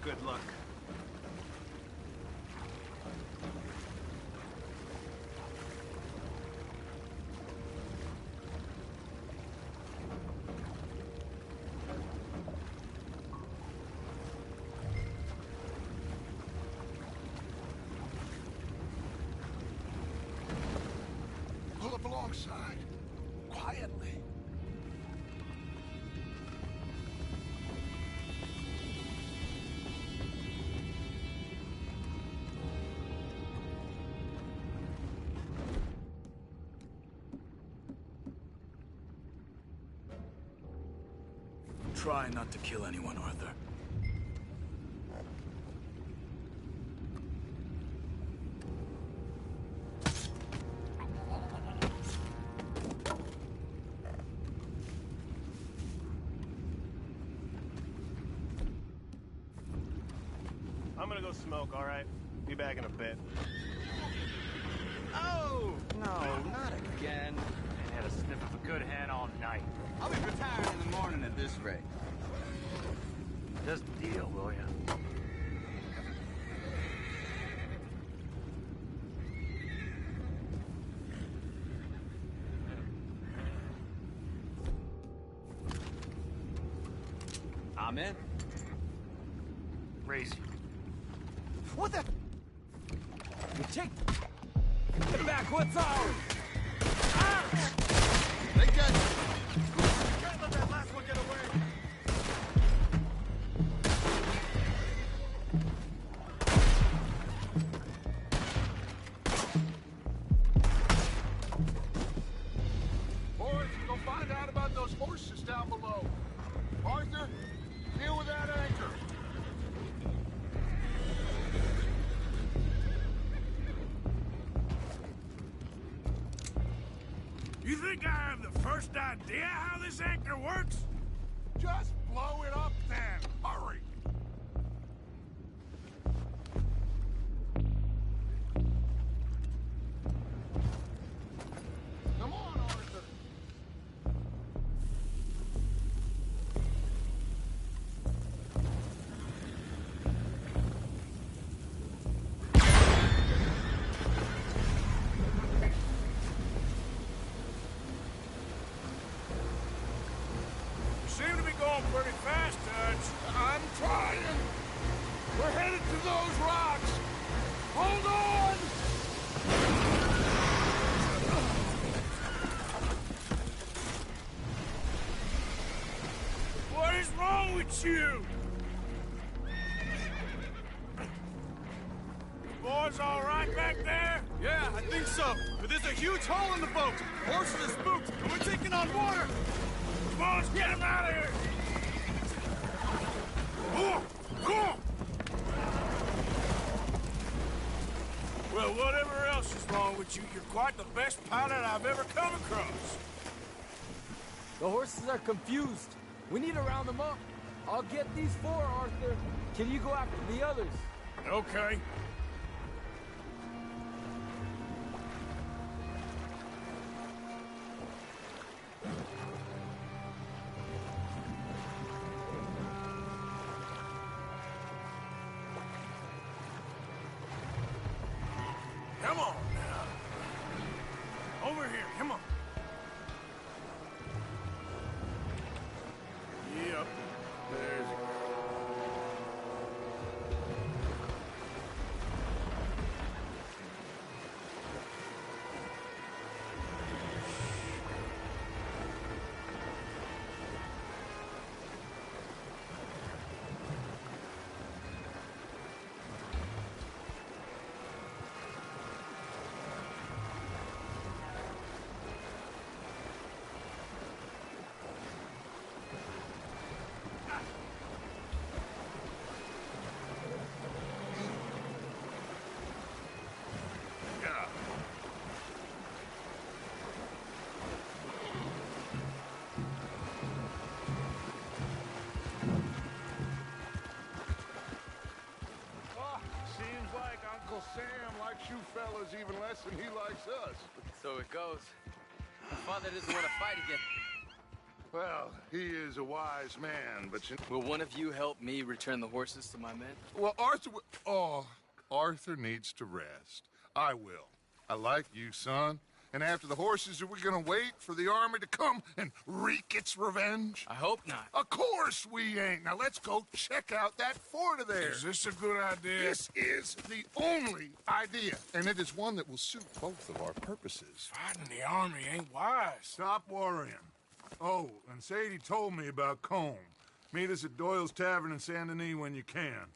Good luck. Pull up alongside. Quietly. Try not to kill anyone, Arthur. I'm gonna go smoke, all right? Be back in a bit. Oh! No, not again. Ain't had a sniff of a good hand all night. I'll be retired in the morning at this rate. Just deal, will ya? I'm in. Race you. What the? You take. Get back, what's ours? Ah! They got you. Can't let that last one get away! Boys, go find out about those horses down below. Arthur, deal with that anchor. You think I have the first idea how this anchor works? Just blow it up then. Hurry. Come on, Arthur. You seem to be going pretty fast, Dutch. I'm trying. We're headed to those rocks. Hold on. What is wrong with you? The boys all right back there? Yeah, I think so. But there's a huge hole in the boat. Horses are spooked, and we're taking on water. Come on, let's get him out of here! Come on! Well, whatever else is wrong with you, you're quite the best pilot I've ever come across. The horses are confused. We need to round them up. I'll get these four, Arthur. Can you go after the others? Okay. Come on now. Over here, come on. Yep. There's a girl. Sam likes you fellas even less than he likes us. So it goes. My father doesn't want to fight again. Well, he is a wise man, but you... Will one of you help me return the horses to my men? Well, Arthur needs to rest. I will. I like you, son. And after the horses, are we gonna wait for the army to come and wreak its revenge? I hope not. Of course we ain't. Now let's go check out that fort of theirs. Is this a good idea? This is the only idea, and it is one that will suit both of our purposes. Fighting the army ain't wise. Stop worrying. Oh, and Sadie told me about Combe. Meet us at Doyle's Tavern in Saint Denis when you can.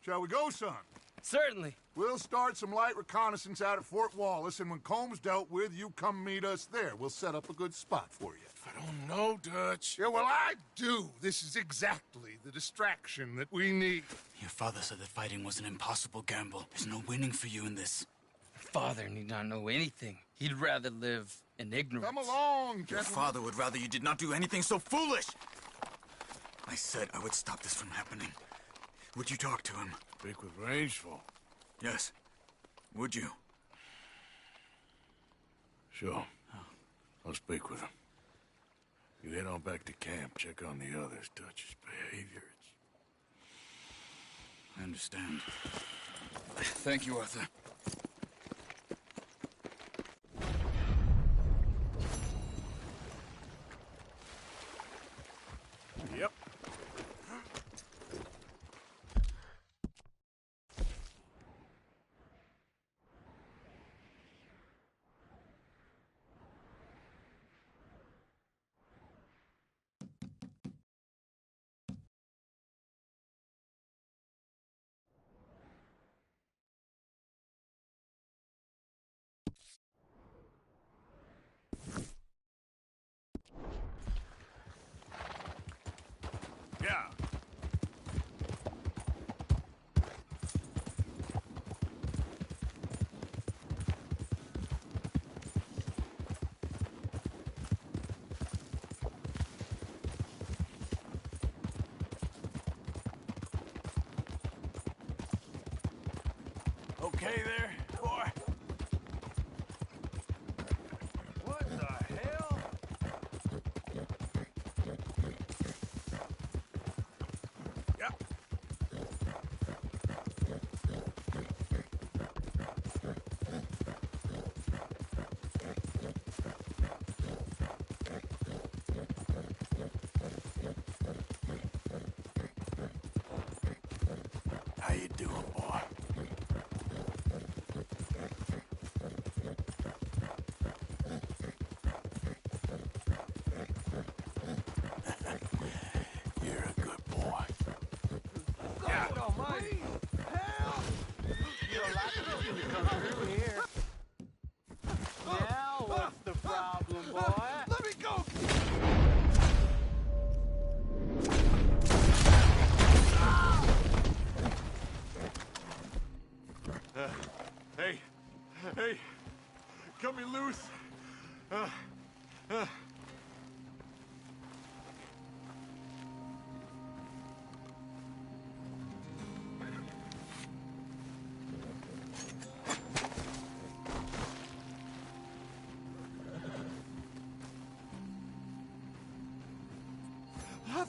Shall we go, son? Certainly. We'll start some light reconnaissance out at Fort Wallace, and when Comb's dealt with, you come meet us there. We'll set up a good spot for you. I don't know, Dutch. Yeah, well, I do. This is exactly the distraction that we need. Your father said that fighting was an impossible gamble. There's no winning for you in this. Father need not know anything. He'd rather live in ignorance. Come along, Your gentlemen. father would rather you did not do anything so foolish. I said I would stop this from happening. Would you talk to him? Speak with Rangeful. Yes. Would you? Sure. I'll speak with him. You head on back to camp, check on the others, Dutch's behavior. I understand. Thank you, Arthur. Yep. Yeah. Okay there, boy? What the hell? Yep. How you doing, boy? You're a good boy. Yeah. God almighty! Help! You're lucky to come through here. Now what's the problem, boy? Let me go! Hey, hey, cut me loose. I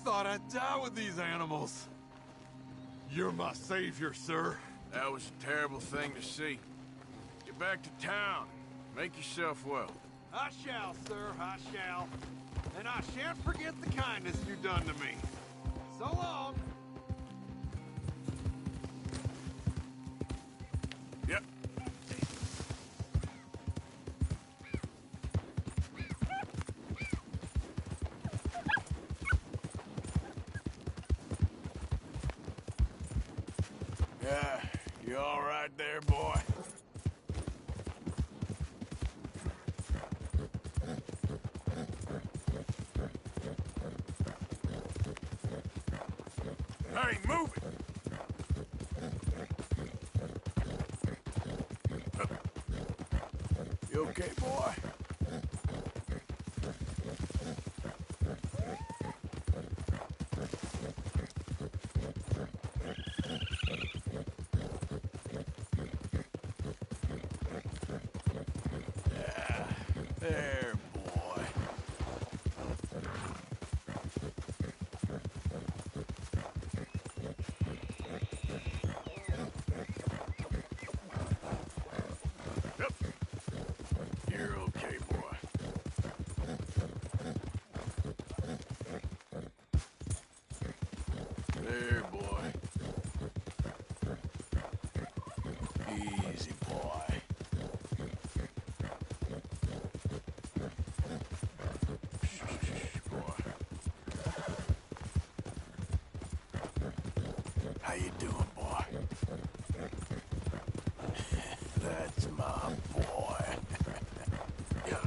thought I'd die with these animals. You're my savior, sir. That was a terrible thing to see. Get back to town. Make yourself well. I shall, sir, I shall. And I shan't forget the kindness you done to me. So long. Yep. Yeah, you all right there, boy? Hey, move it! You okay, boy? Yeah, there, boy. There, boy. Easy, boy. Boy. How you doing, boy? That's my boy. Yeah.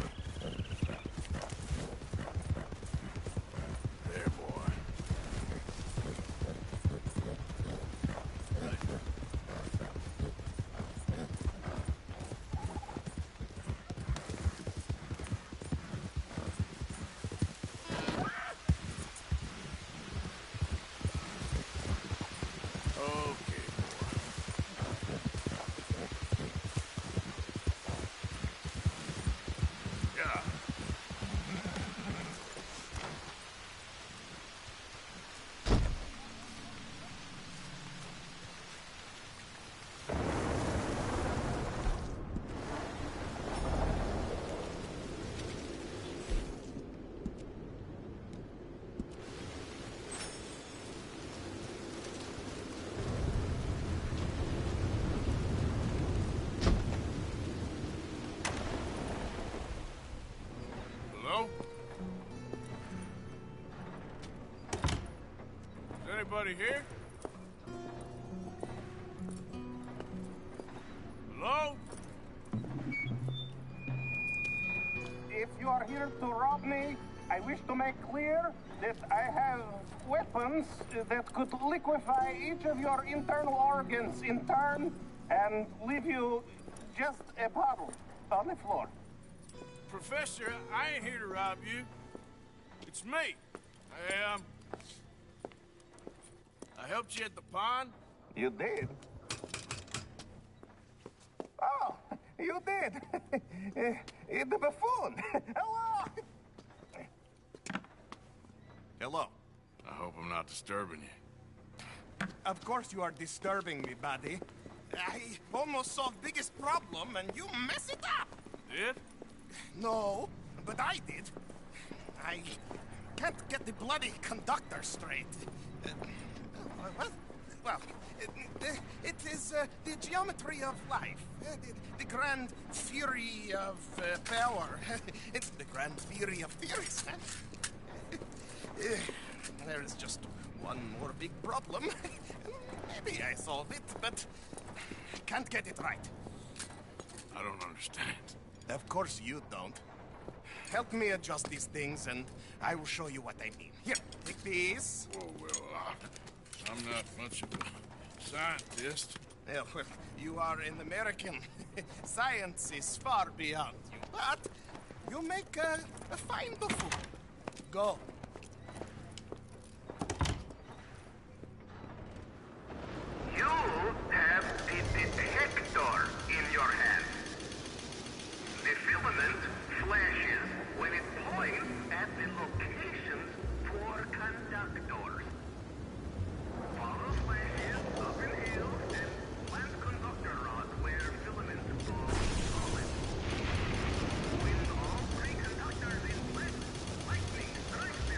There, boy. Okay, boy. Yeah. Hello? Is anybody here? Hello? If you are here to rob me, I wish to make clear that I have weapons that could liquefy each of your internal organs in turn and leave you just a puddle on the floor. Professor, I ain't here to rob you. It's me. I helped you at the pond. You did? Oh, you did. The buffoon. Hello. Hello. I hope I'm not disturbing you. Of course you are disturbing me, buddy. I almost solved biggest problem and you mess it up. Did? No, but I did. I can't get the bloody conductor straight. What? Well, it is the geometry of life. The grand fury of power. It's the grand theory of theories. There is just one more big problem. Maybe I solve it, but I can't get it right. I don't understand. Of course you don't. Help me adjust these things, and I will show you what I mean. Here, take these. Whoa, well, I'm not much of a scientist. Well, you are an American. Science is far beyond you, but you make a fine buffoon. Go. You have a detector in your hand. The filament flashes when it points at the locations for conductors. Follow flashes up in hills and plant conductor rods where filaments go solid. When all three conductors in place, lightning strikes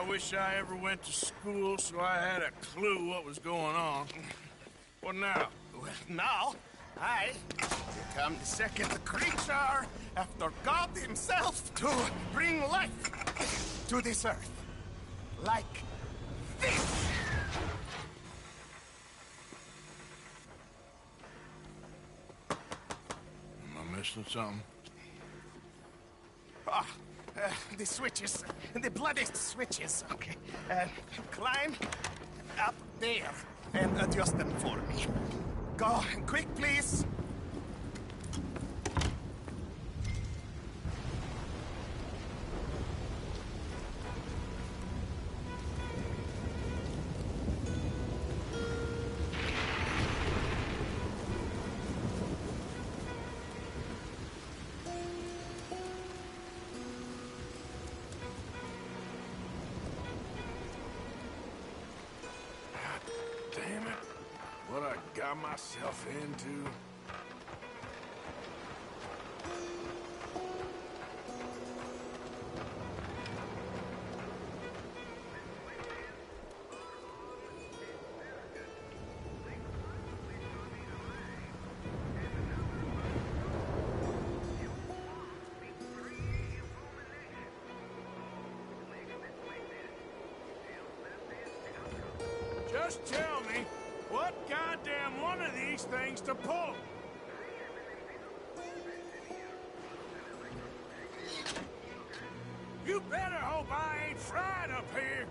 wish I ever went to school so I had a clue what was going on. What now? Well, now, I become the second creature after God himself to bring life to this earth. Like this! Am I missing something? Ah, the switches. The bloody switches. Okay. Climb up there and adjust them for me. Go quick, please. Damn it. What I got myself into. Just tell me what goddamn one of these things to pull. You better hope I ain't fried up here.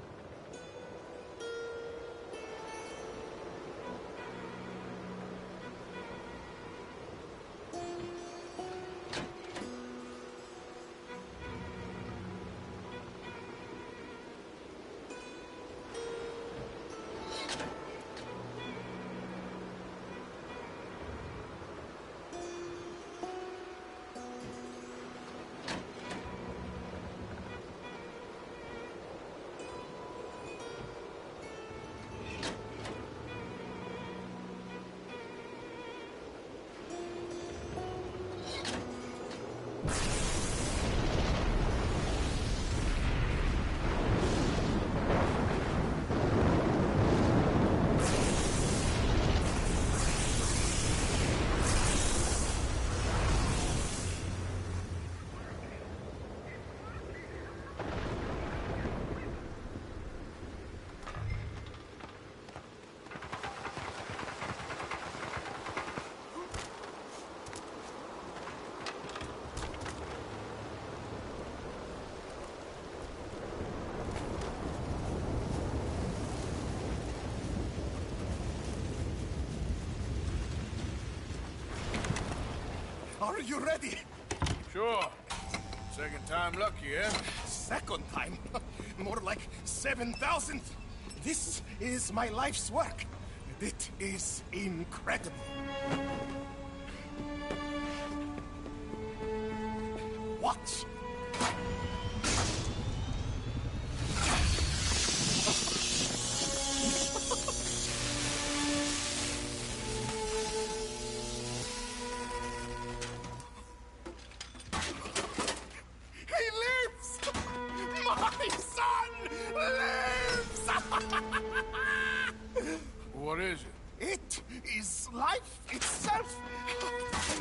Are you ready? Sure. Second time lucky, eh? Second time? More like 7,000. This is my life's work. It is incredible. Watch. What is it? It is life itself.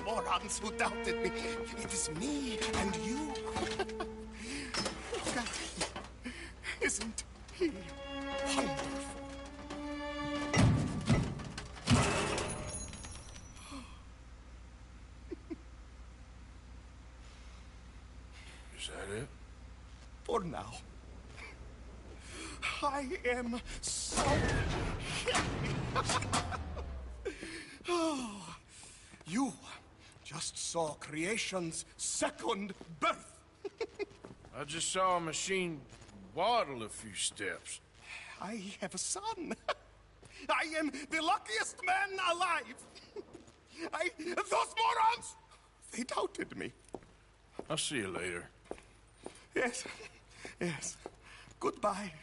Morons who doubted me. It is me and you. God, isn't he wonderful? Is that it? For now. I am so happy. Oh, you just saw creation's second birth. I just saw a machine waddle a few steps. I have a son. I am the luckiest man alive. Those morons, they doubted me. I'll see you later. Yes, yes. Goodbye.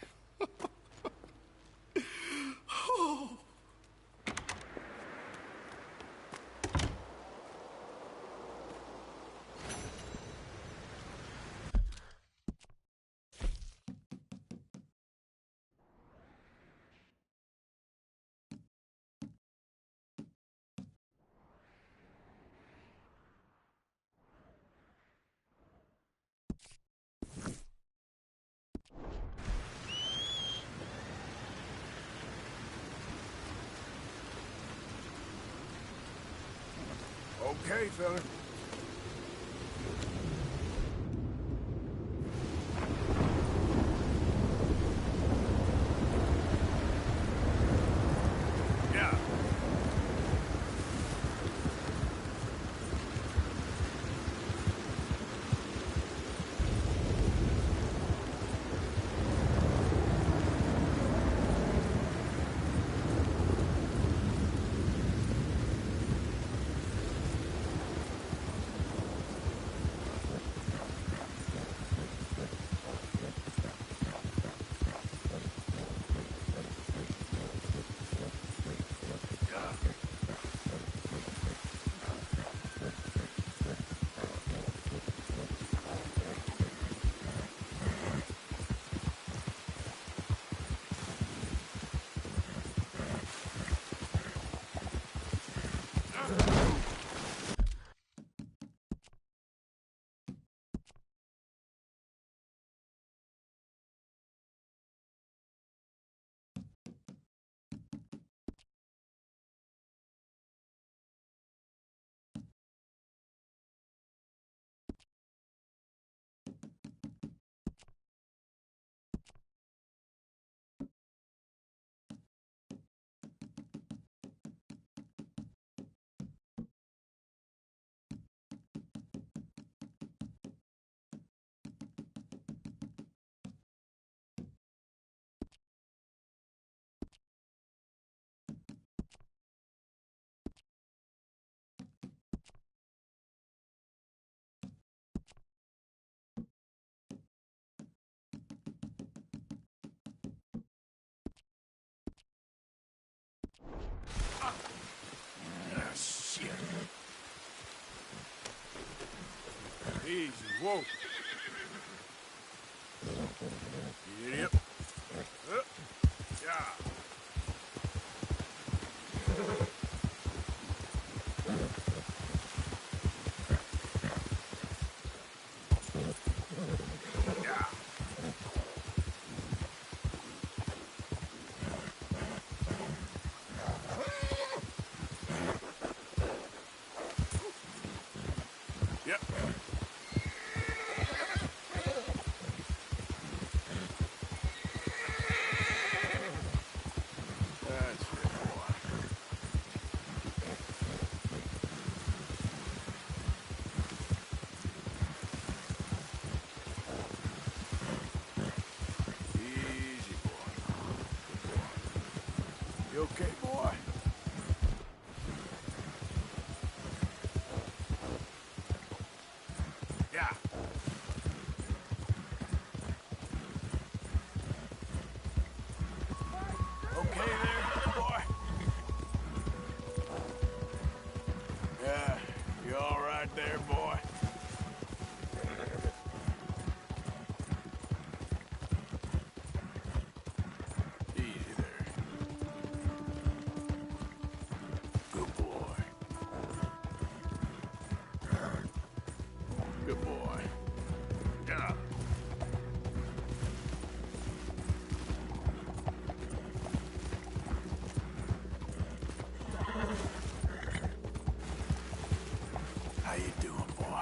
Oh. Okay, fella. Yeah. Shit. Easy, whoa. Idiot. Yeah. Yep. That's it, boy. Easy, boy. Good boy. You okay, boy? Yeah. Okay there, boy? Yeah, you all right there, boy? Easy there. Good boy. Good boy. Yeah. How you doing, boy?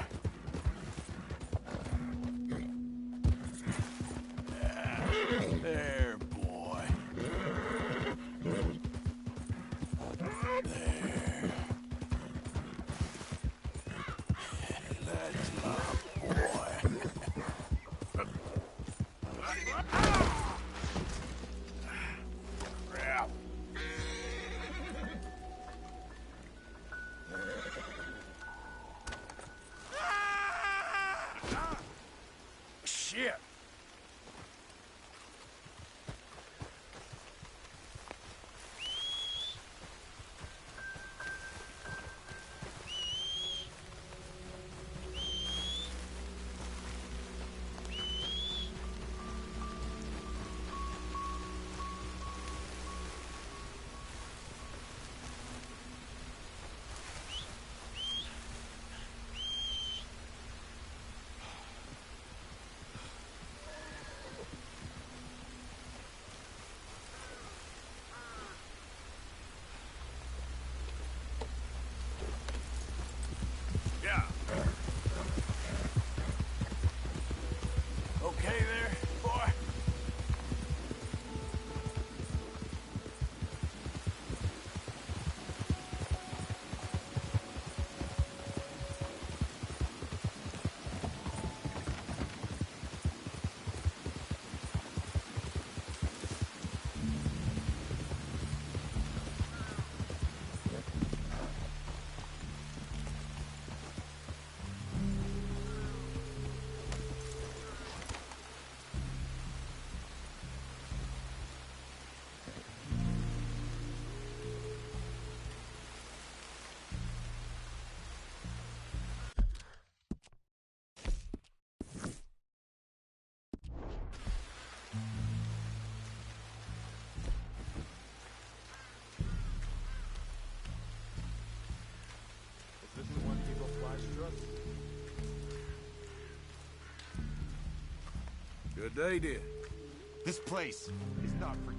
Good they did. This place is not for you.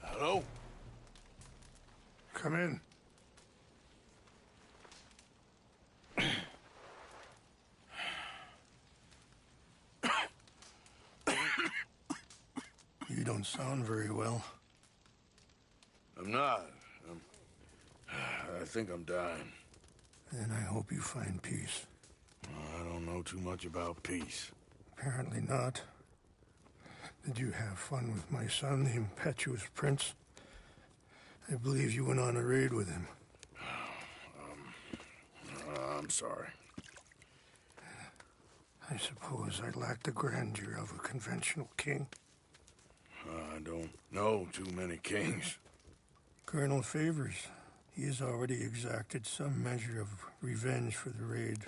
Hello? Come in. You don't sound very well. I'm not. I think I'm dying. And I hope you find peace. I don't know too much about peace. Apparently not. Did you have fun with my son, the impetuous prince? I believe you went on a raid with him. I'm sorry. I suppose I lack the grandeur of a conventional king. I don't know too many kings. Colonel Favors, he has already exacted some measure of revenge for the raid.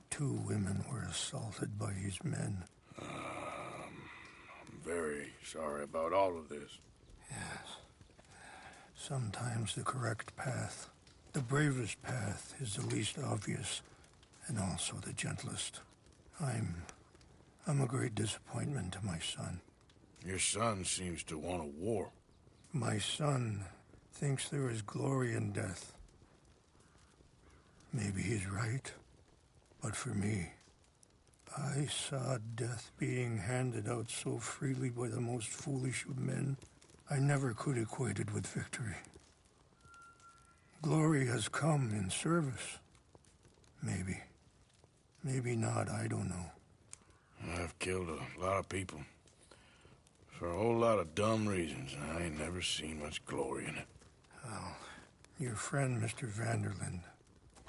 2 women were assaulted by his men. I'm very sorry about all of this. Yes. Sometimes the correct path, the bravest path, is the least obvious, and also the gentlest. I'm a great disappointment to my son. Your son seems to want a war. My son thinks there is glory in death. Maybe he's right, but for me, I saw death being handed out so freely by the most foolish of men, I never could equate it with victory. Glory has come in service. Maybe. Maybe not, I don't know. I've killed a lot of people. For a whole lot of dumb reasons, and I ain't never seen much glory in it. Well, your friend, Mr. Vanderlyn,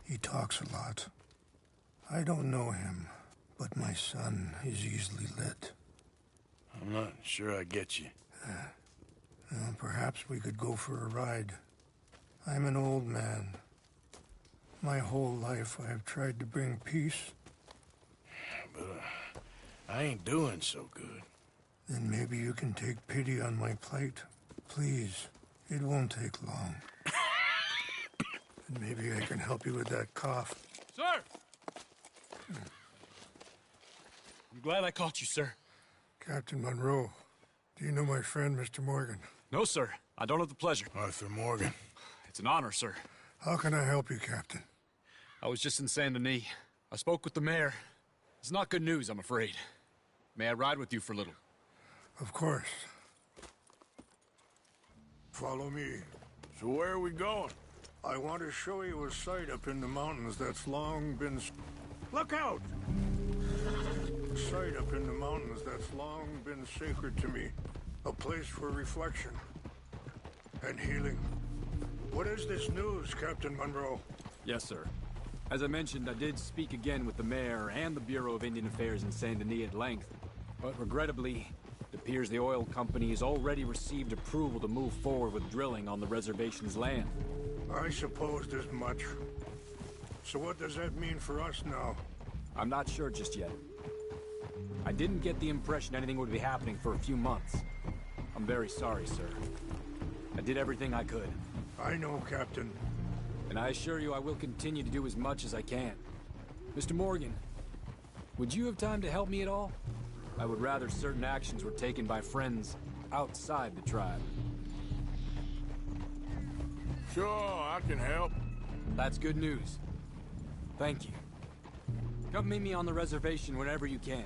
he talks a lot. I don't know him, but my son is easily led. I'm not sure I get you. Well, perhaps we could go for a ride. I'm an old man. My whole life I have tried to bring peace. But I ain't doing so good. Then maybe you can take pity on my plight. Please, it won't take long. And maybe I can help you with that cough. Sir! I'm glad I caught you, sir. Captain Monroe, do you know my friend, Mr. Morgan? No, sir. I don't have the pleasure. Arthur Morgan. It's an honor, sir. How can I help you, Captain? I was just in Saint Denis. I spoke with the mayor. It's not good news, I'm afraid. May I ride with you for a little? Of course. Follow me. So where are we going? I want to show you a site up in the mountains that's long been... Look out! A site up in the mountains that's long been sacred to me. A place for reflection and healing. What is this news, Captain Monroe? Yes, sir. As I mentioned, I did speak again with the mayor and the Bureau of Indian Affairs in Saint Denis at length. But regrettably, it appears the oil company has already received approval to move forward with drilling on the reservation's land. I supposed as much. So what does that mean for us now? I'm not sure just yet. I didn't get the impression anything would be happening for a few months. I'm very sorry, sir. I did everything I could. I know, Captain. And I assure you I will continue to do as much as I can. Mr. Morgan, would you have time to help me at all? I would rather certain actions were taken by friends outside the tribe. Sure, I can help. That's good news. Thank you. Come meet me on the reservation whenever you can.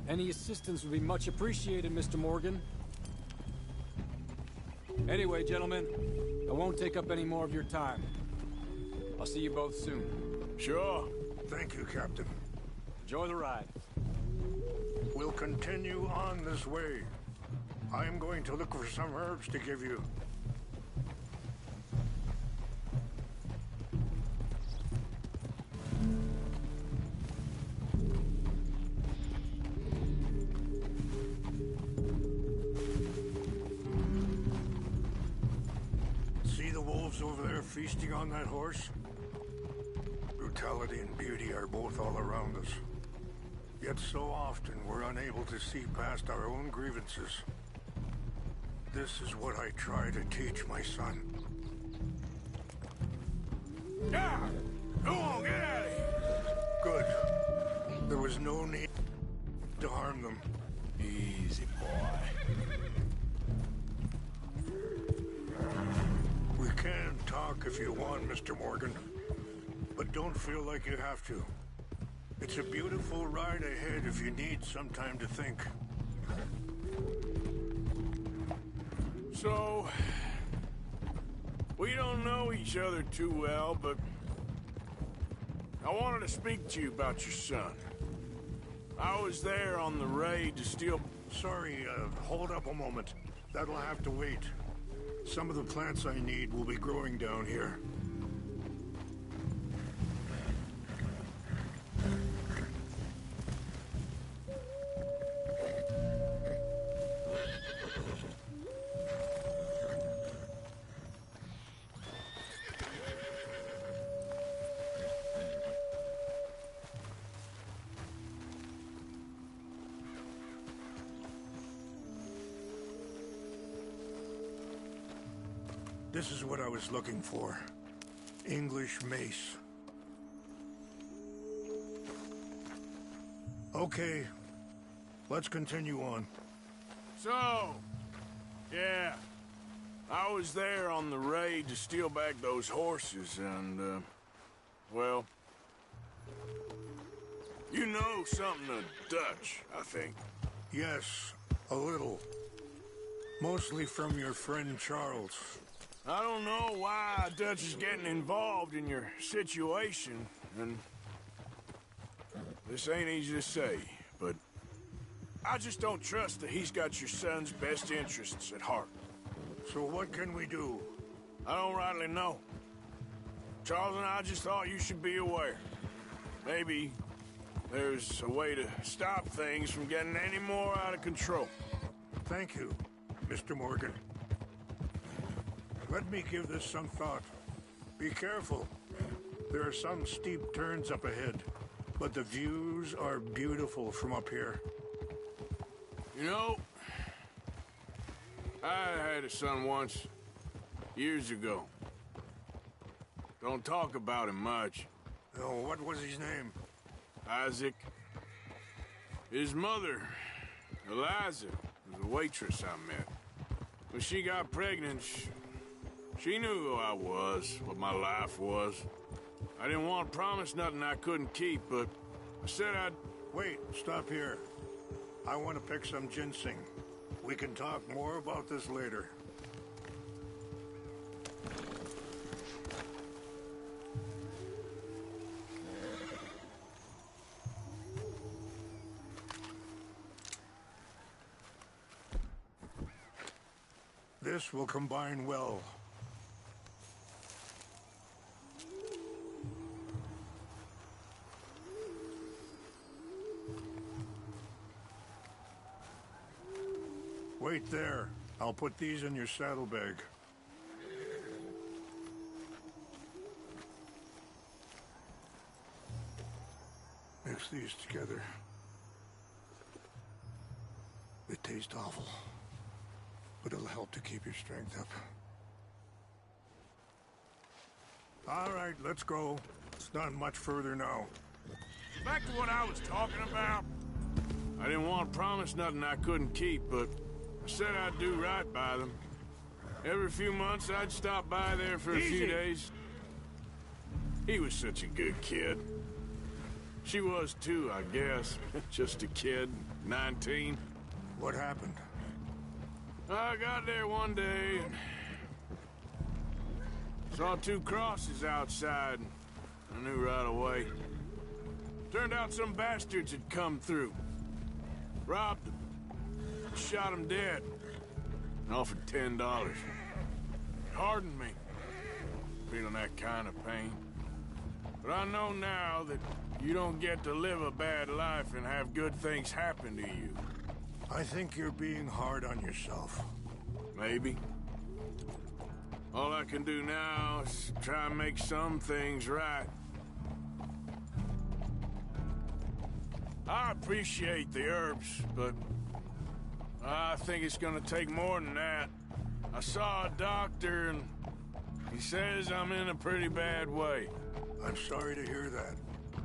Any assistance would be much appreciated, Mr. Morgan. Anyway, gentlemen, I won't take up any more of your time. I'll see you both soon. Sure. Thank you, Captain. Enjoy the ride. We'll continue on this way. I am going to look for some herbs to give you. See the wolves over there feasting on that horse? Brutality and beauty are both all around us. Yet so often we're unable to see past our own grievances. This is what I try to teach my son. Yeah! Go on, get out of here! Good. There was no need to harm them. Easy, boy. We can talk if you want, Mr. Morgan. But don't feel like you have to. It's a beautiful ride ahead if you need some time to think. So, we don't know each other too well, but I wanted to speak to you about your son. I was there on the raid to steal... Sorry, hold up a moment. That'll have to wait. Some of the plants I need will be growing down here. This is what I was looking for. English mace. Okay, let's continue on. So, yeah, I was there on the raid to steal back those horses, and, well, you know something of Dutch, I think. Yes, a little. Mostly from your friend Charles. I don't know why Dutch is getting involved in your situation, and this ain't easy to say, but I just don't trust that he's got your son's best interests at heart. So what can we do? I don't rightly know. Charles and I just thought you should be aware. Maybe there's a way to stop things from getting any more out of control. Thank you, Mr. Morgan. Let me give this some thought. Be careful. There are some steep turns up ahead, but the views are beautiful from up here. You know, I had a son once, years ago. Don't talk about him much. Oh, what was his name? Isaac. His mother, Eliza, was a waitress I met. When she got pregnant, she knew who I was, what my life was. I didn't want to promise nothing I couldn't keep, but I said I'd... Wait, stop here. I want to pick some ginseng. We can talk more about this later. This will combine well. Wait there. I'll put these in your saddlebag. Mix these together. They taste awful, but it'll help to keep your strength up. All right, let's go. It's not much further now. Back to what I was talking about. I didn't want to promise nothing I couldn't keep, but I said I'd do right by them. Every few months, I'd stop by there for a few days. He was such a good kid. She was too, I guess. Just a kid, 19. What happened? I got there one day and saw two crosses outside. I knew right away. Turned out some bastards had come through. Robbed them. Shot him dead. And offered $10. It hardened me. Feeling that kind of pain. But I know now that you don't get to live a bad life and have good things happen to you. I think you're being hard on yourself. Maybe. All I can do now is try and make some things right. I appreciate the herbs, but I think it's gonna take more than that. I saw a doctor and he says I'm in a pretty bad way. I'm sorry to hear that.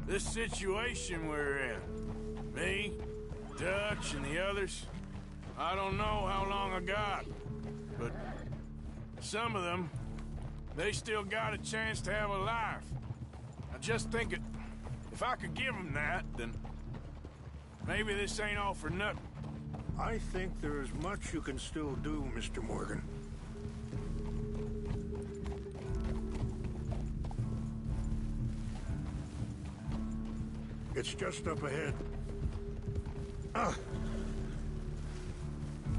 This situation we're in, me, Dutch, and the others, I don't know how long I got, but some of them, they still got a chance to have a life. I just think if I could give them that, then maybe this ain't all for nothing. I think there is much you can still do, Mr. Morgan. It's just up ahead.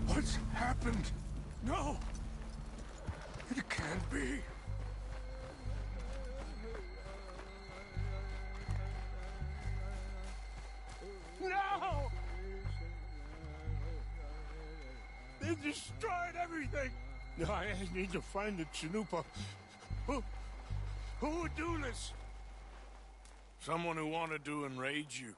What's happened? No! It can't be. No! They destroyed everything! I need to find the Chanupa. Who would do this? Someone who wanted to enrage you.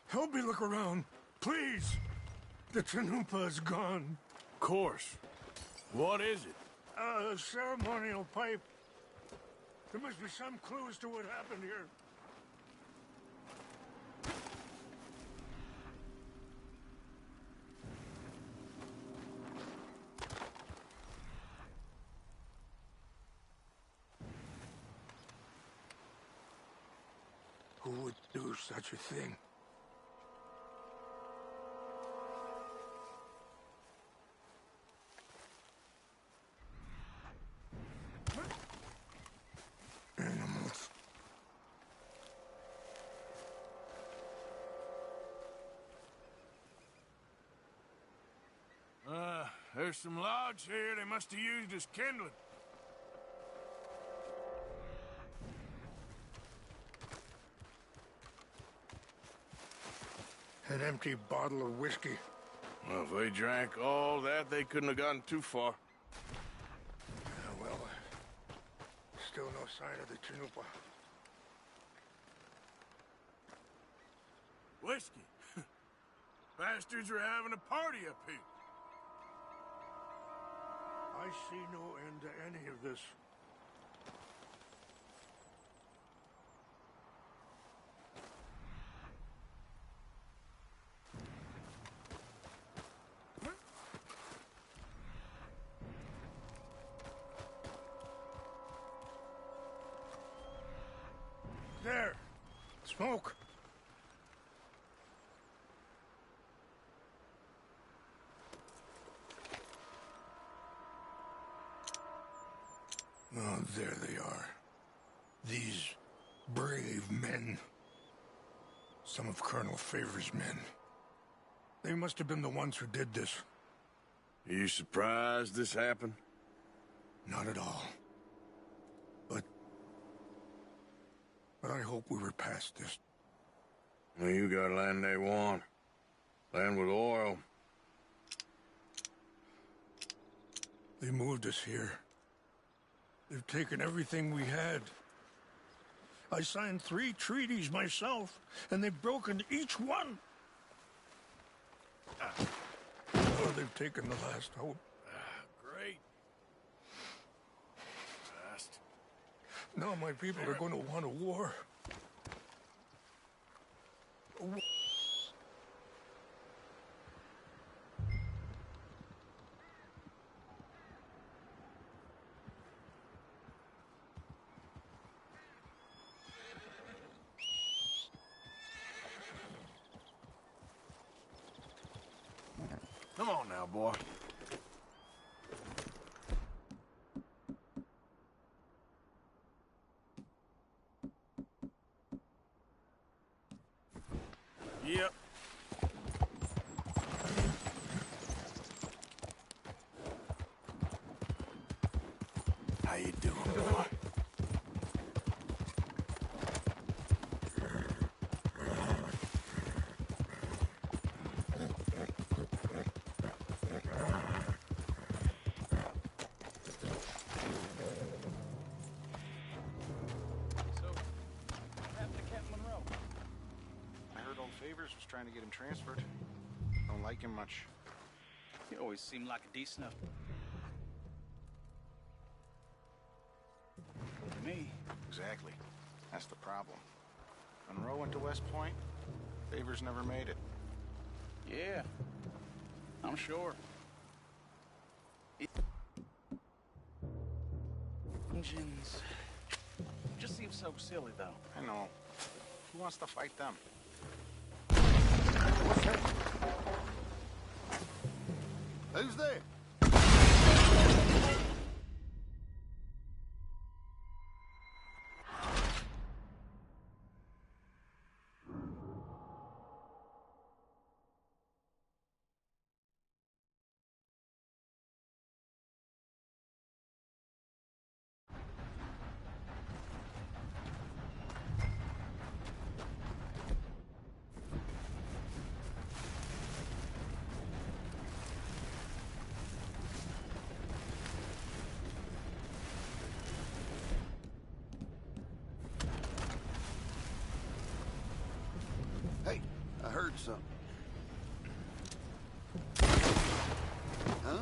Help me look around, please. The Chanupa is gone. Of course. What is it? A ceremonial pipe. There must be some clues to what happened here. Who would do such a thing? Animals. There's some logs here they must have used as kindling. An empty bottle of whiskey. Well, if they drank all that, they couldn't have gotten too far. Well, still no sign of the Chanupa. Whiskey? Bastards are having a party up here. I see no end to any of this. There! Smoke! Oh, there they are. These brave men. Some of Colonel Favor's men. They must have been the ones who did this. Are you surprised this happened? Not at all. But I hope we were past this. Well, you got land they want. Land with oil. They moved us here. They've taken everything we had. I signed 3 treaties myself, and they've broken each one. Oh, they've taken the last hope. Great. Fast. Now my people are going to want a war. Come on now, boy. Yep. How you doing, boy? Favors was trying to get him transferred. Don't like him much. He always seemed like a decent enough. To me. Exactly. That's the problem. Monroe went to West Point. Favors never made it. Yeah, I'm sure. Engines just seem so silly, though. I know. Who wants to fight them? What's that? Who's there? Hey, I heard something. Huh?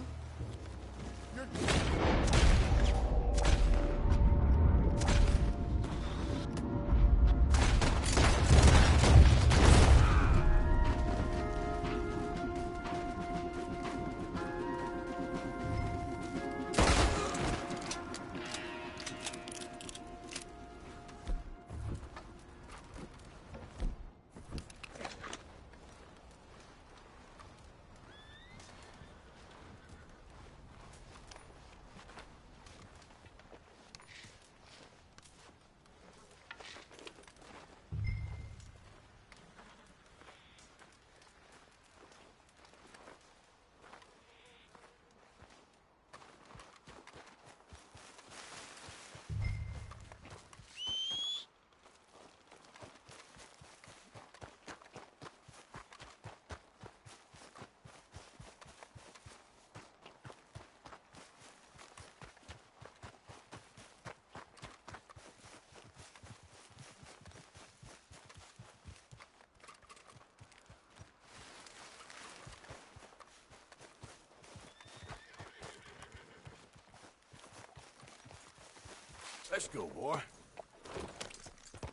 Let's go, boy.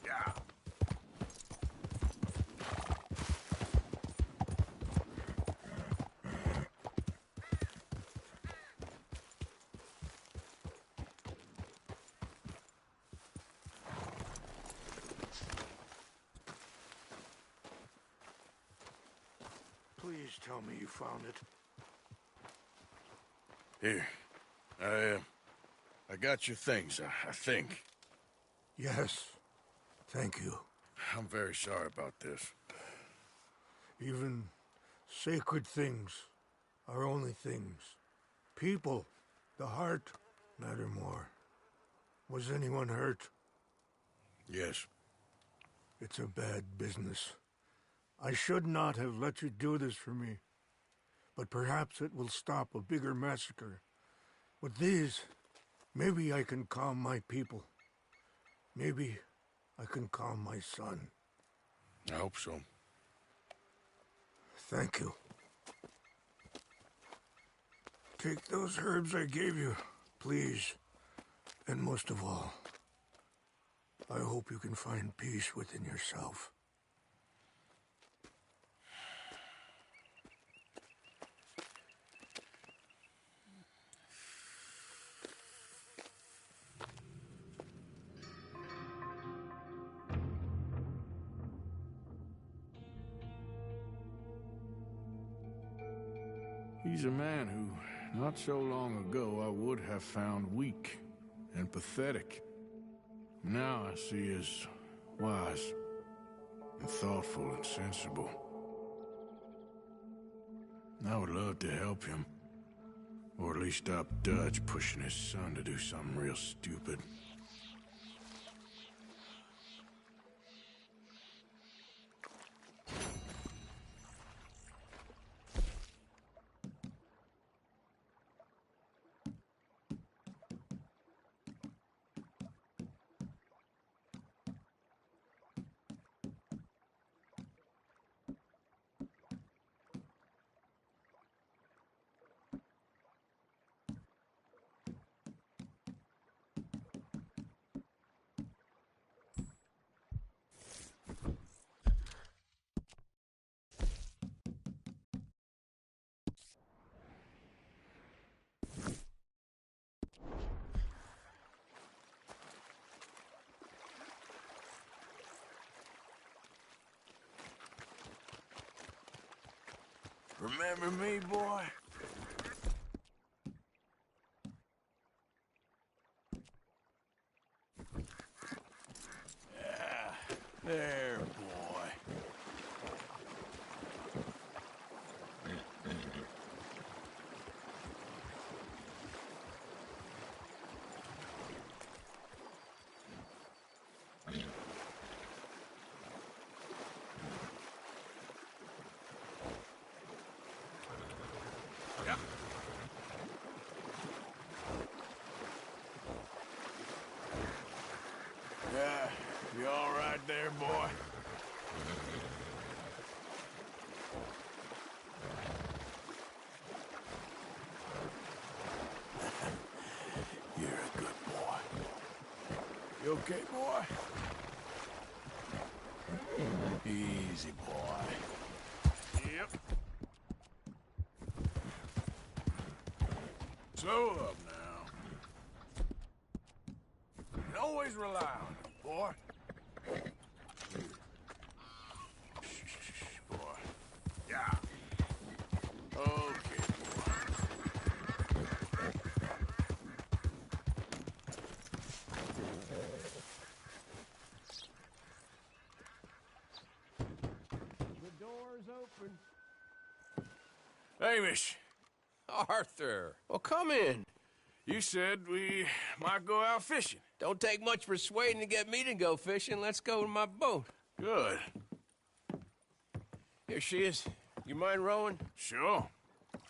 Yeah. Please tell me you found it. Here. I got your things, I think. Yes. Thank you. I'm very sorry about this. Even sacred things are only things. People, the heart, matter more. Was anyone hurt? Yes. It's a bad business. I should not have let you do this for me. But perhaps it will stop a bigger massacre. With these, maybe I can calm my people. Maybe I can calm my son. I hope so. Thank you. Take those herbs I gave you, please. And most of all, I hope you can find peace within yourself. He's a man who, not so long ago, I would have found weak and pathetic. Now I see as wise and thoughtful and sensible. I would love to help him, or at least stop Dutch pushing his son to do something real stupid. Remember me, boy? Yeah, there, boy. Yep. Yeah, you all right there, boy? You're a good boy. You okay, boy? Easy, boy. Yep. Slow up now. You can always rely on me, boy. Shh, boy. Yeah. Okay, boy. The door's open. Hamish, Arthur, well, come in. you said we might go out fishing. Don't take much persuading to get me to go fishing. Let's go to my boat. Good. Here she is. You mind rowing? Sure.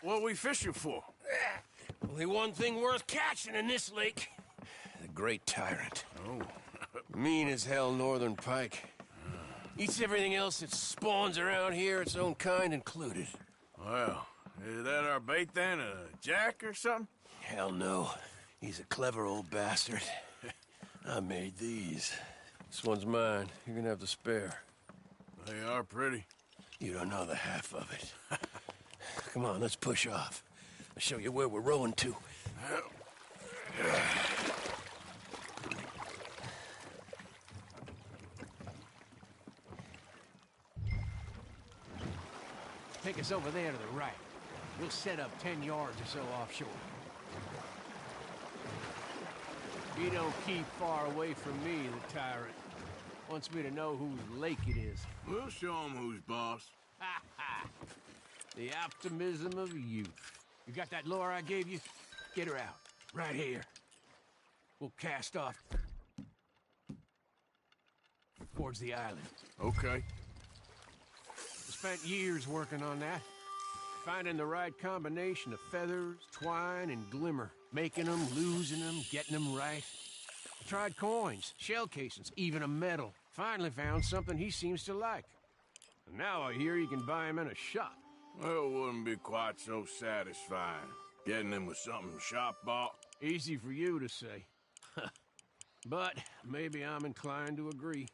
What we fishing for? Only one thing worth catching in this lake. The Great Tyrant. Oh. Mean as hell northern pike. Eats everything else that spawns around here, its own kind included. Well, is that our bait then? A jack or something? Hell no. He's a clever old bastard. I made these. This one's mine. You're gonna have to spare. They are pretty. You don't know the half of it. Come on, let's push off. I'll show you where we're rowing to. Take us over there to the right. We'll set up 10 yards or so offshore. He don't keep far away from me, the tyrant. Wants me to know whose lake it is. We'll show him who's boss. Ha ha! The optimism of youth. You got that lure I gave you? Get her out. Right here. We'll cast off towards the island. Okay. Spent years working on that. Finding the right combination of feathers, twine, and glimmer. Making them, losing them, getting them right. I tried coins, shell casings, even a medal. Finally found something he seems to like. And now I hear you can buy him in a shop. Well, it wouldn't be quite so satisfying. Getting him with something shop bought. Easy for you to say. But maybe I'm inclined to agree.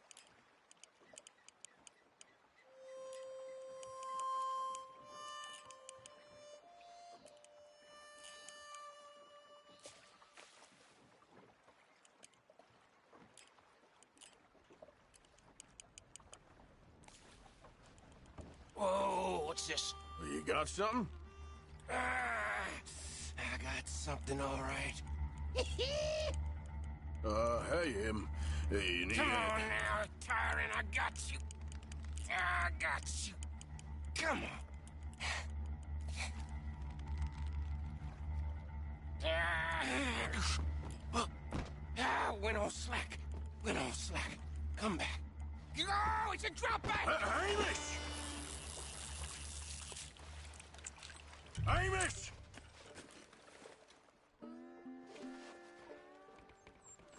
Whoa, what's this? You got something? I got something, all right. Hey, you need Come a... on now, tyrant, I got you. I got you. Come on. Went all slack. Went all slack. Come back. Oh, it's a drop back! Hamish! Hamish!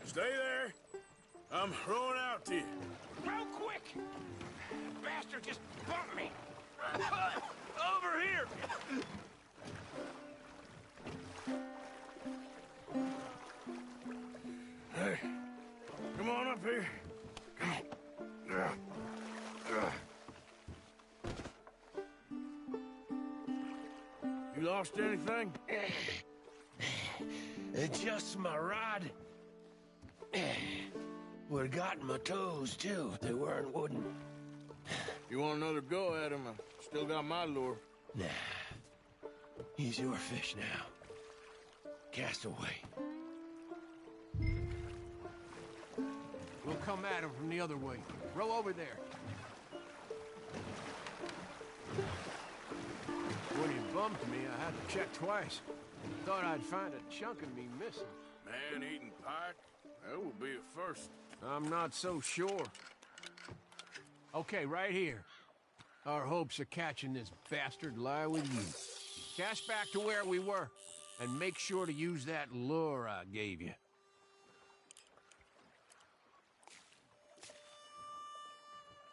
Stay there. I'm throwing out to you. Real quick! Bastard just bumped me! Over here! Hey, come on up here. Come on. You lost anything? Just my rod. Would've gotten my toes, too, if they weren't wooden. You want another go at him? I still got my lure. Nah. He's your fish now. Cast away. We'll come at him from the other way. Row over there. When he bumped me, I had to check twice. Thought I'd find a chunk of me missing. Man-eating pike? That will be a first. I'm not so sure. Okay, right here. Our hopes of catching this bastard lie with you. Cast back to where we were, and make sure to use that lure I gave you.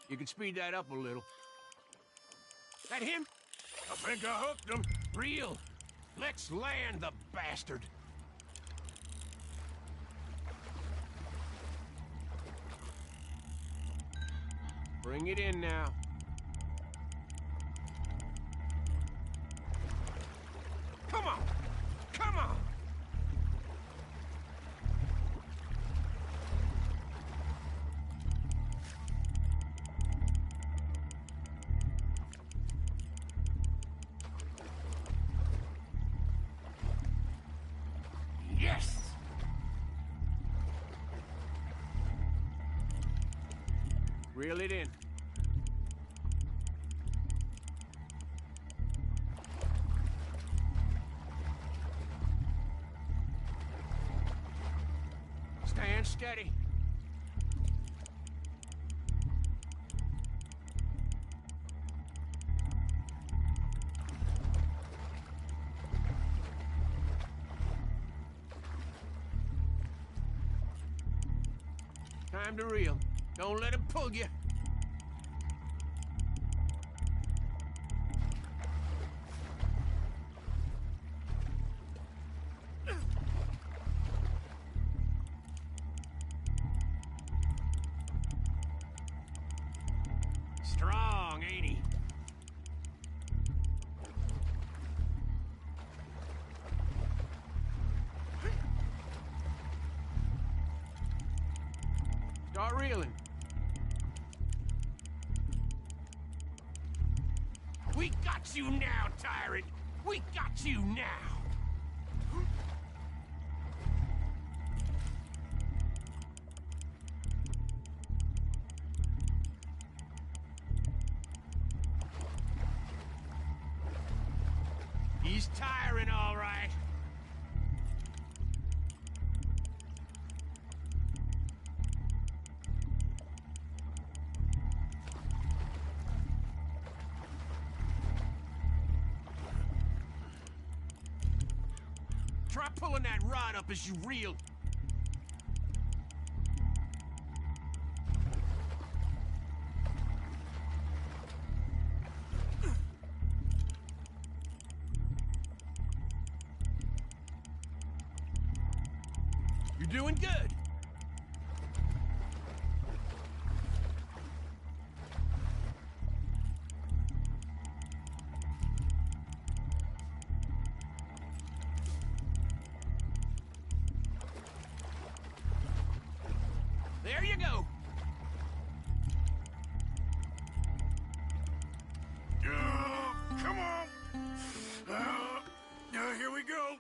You can speed that up a little. That him? I think I hooked him. Real. Let's land the bastard. Bring it in now. Come on! Come on! Yes! Reel it in. Stand steady. Time to reel. Don't let him pull you. Strong, ain't he? Start reeling. We got you now, tyrant! We got you now! He's tiring, all right. Try pulling that rod up as you reel. You're doing good. There you go. Come on. Here we go.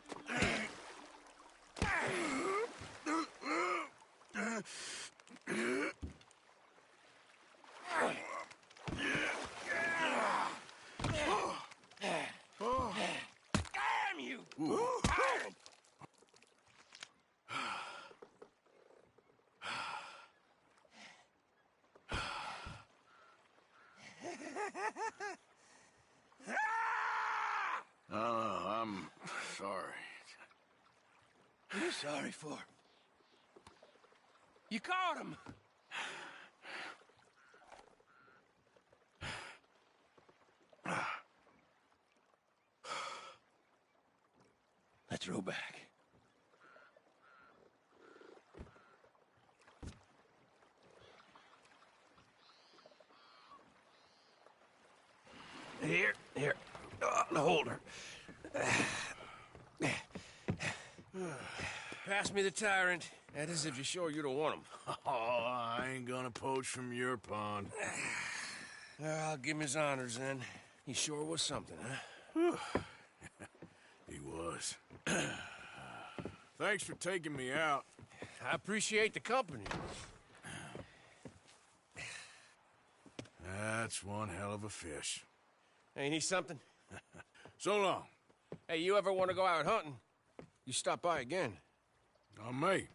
Damn you! I'm sorry. What are you sorry for? You caught him. Let's row back. Here, the holder. Pass me the tyrant. That is if you're sure you don't want him. Oh, I ain't gonna poach from your pond. I'll give him his honors then. He sure was something, huh? He was. Thanks for taking me out. I appreciate the company. That's one hell of a fish. Ain't he something? So long. Hey, you ever want to go out hunting? You stop by again. I may.